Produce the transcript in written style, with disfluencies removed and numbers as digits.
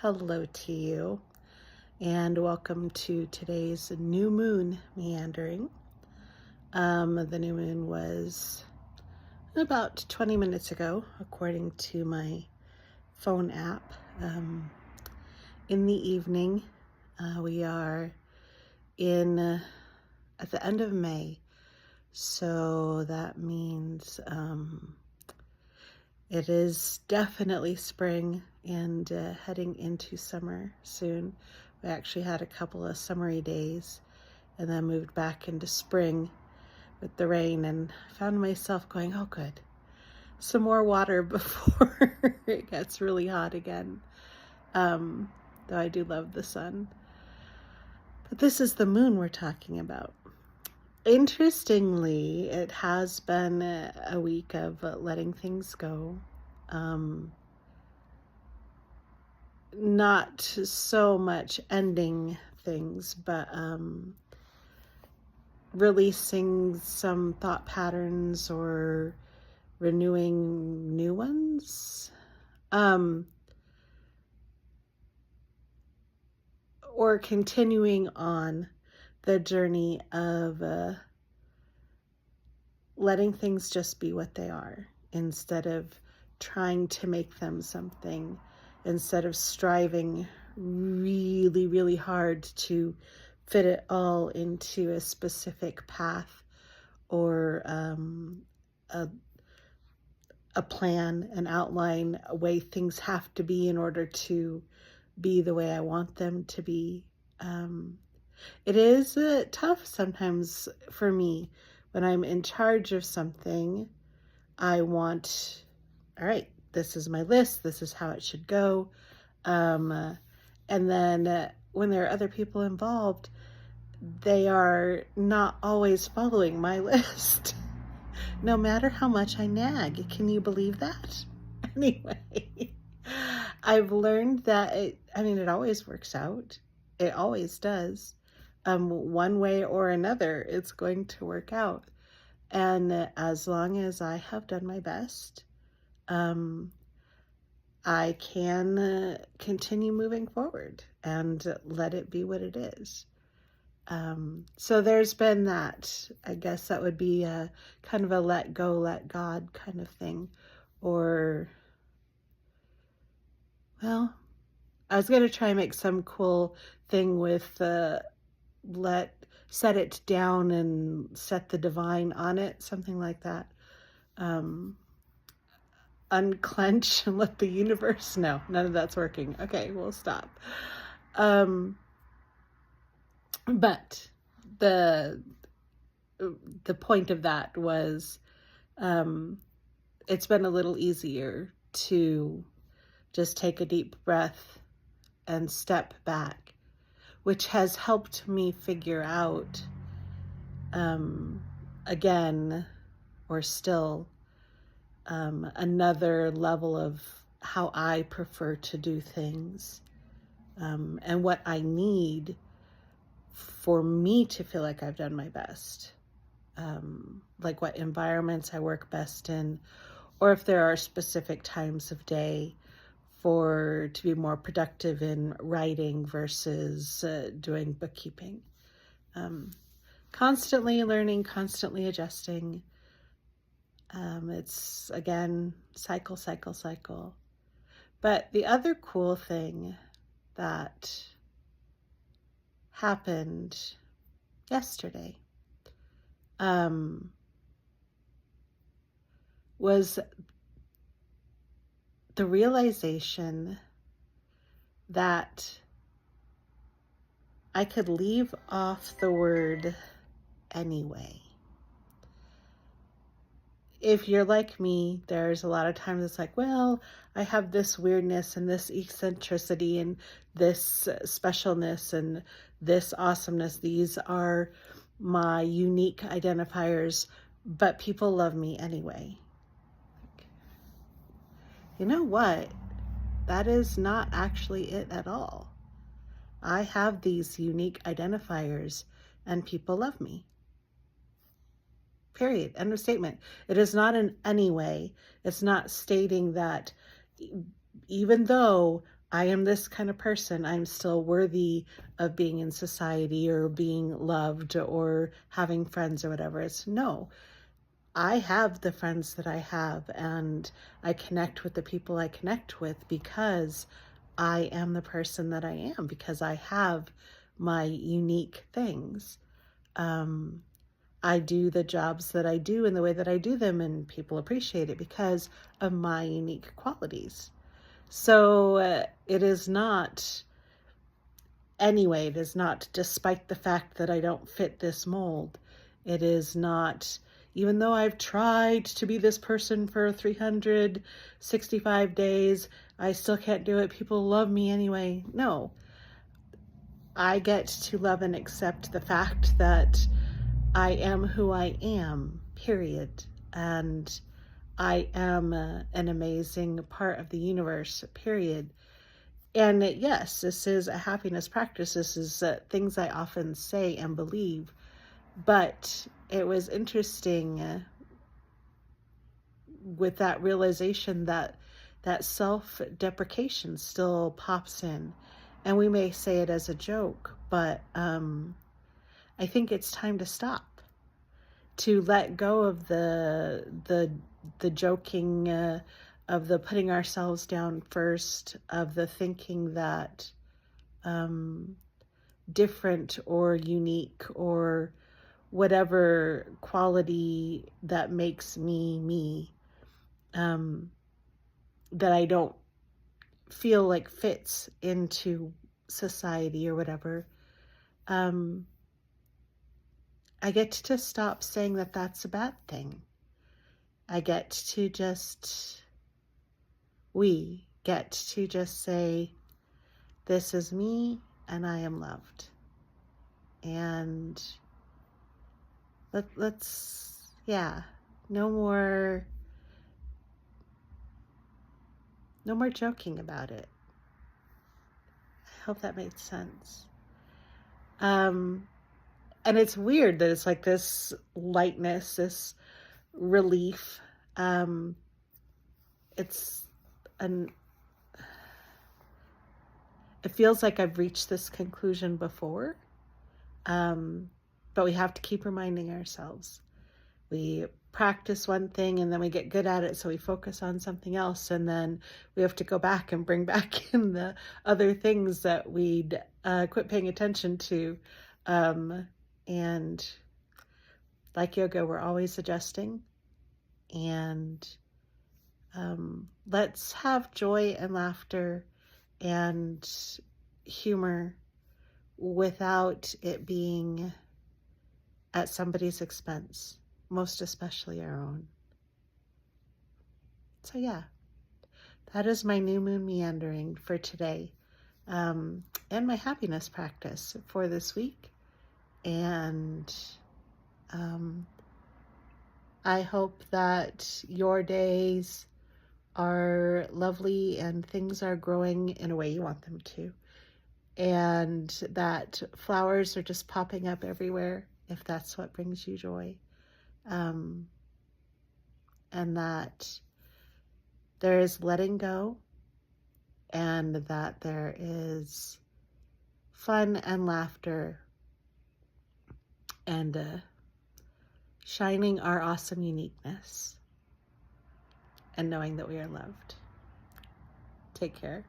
Hello to you, and welcome to today's new moon meandering. The new moon was about 20 minutes ago, according to my phone app. In the evening, we are at the end of May, so that means it is definitely spring and heading into summer soon. We actually had a couple of summery days and then moved back into spring with the rain, and found myself going, oh good, some more water before it gets really hot again. Though I do love the sun. But this is the moon we're talking about. Interestingly, it has been a week of letting things go. Not so much ending things, but releasing some thought patterns or renewing new ones. Or continuing on the journey of letting things just be what they are, instead of trying to make them something, instead of striving really, really hard to fit it all into a specific path or a plan, an outline, a way things have to be in order to be the way I want them to be. It is tough sometimes for me when I'm in charge of something. I want, all right, this is my list, this is how it should go. And then when there are other people involved, they are not always following my list, no matter how much I nag. Can you believe that? Anyway, I've learned that it always works out. It always does. One way or another, it's going to work out. And as long as I have done my best, I can continue moving forward and let it be what it is. So there's been that. I guess that would be a kind of a let go, let God kind of thing. Or, well, I was going to try and make some cool thing with set it down and set the divine on it, something like that. Unclench and let the universe. No, none of that's working. Okay, we'll stop. But the point of that was, it's been a little easier to just take a deep breath and step back, which has helped me figure out, again, or still, another level of how I prefer to do things, and what I need for me to feel like I've done my best, like what environments I work best in, or if there are specific times of day to be more productive in writing versus doing bookkeeping. Constantly learning, constantly adjusting. It's, again, cycle. But the other cool thing that happened yesterday was the realization that I could leave off the word anyway. If you're like me, there's a lot of times it's like, well, I have this weirdness and this eccentricity and this specialness and this awesomeness. These are my unique identifiers, but people love me anyway. You know what? That is not actually it at all. I have these unique identifiers and people love me. Period. End of statement. It is not in any way. It's not stating that even though I am this kind of person. I'm still worthy of being in society or being loved or having friends or whatever. It's no, I have the friends that I have, and I connect with the people I connect with because I am the person that I am, because I have my unique things. Um, I do the jobs that I do in the way that I do them, and people appreciate it because of my unique qualities. So it is not, anyway, it is not despite the fact that I don't fit this mold. It is not, even though I've tried to be this person for 365 days, I still can't do it. People love me anyway. No, I get to love and accept the fact that I am who I am, period. And I am an amazing part of the universe, period. And yes, this is a happiness practice. This is things I often say and believe. But it was interesting with that realization that that self-deprecation still pops in. And we may say it as a joke, but I think it's time to stop, to let go of the joking, of the putting ourselves down first, of the thinking that different or unique or whatever quality that makes me me, that I don't feel like fits into society or whatever. I get to stop saying that that's a bad thing. I get to just, we get to just say, this is me and I am loved. And let's, yeah, no more joking about it. I hope that made sense. And it's weird that it's like this lightness, this relief. It's an, it feels like I've reached this conclusion before, but we have to keep reminding ourselves. We practice one thing and then we get good at it, so we focus on something else, and then we have to go back and bring back in the other things that we'd quit paying attention to. And like yoga, we're always adjusting, and let's have joy and laughter and humor without it being at somebody's expense, most especially our own. So yeah, that is my new moon meandering for today, and my happiness practice for this week. And I hope that your days are lovely and things are growing in a way you want them to, and that flowers are just popping up everywhere if that's what brings you joy, and that there is letting go, and that there is fun and laughter, and shining our awesome uniqueness, and knowing that we are loved. Take care.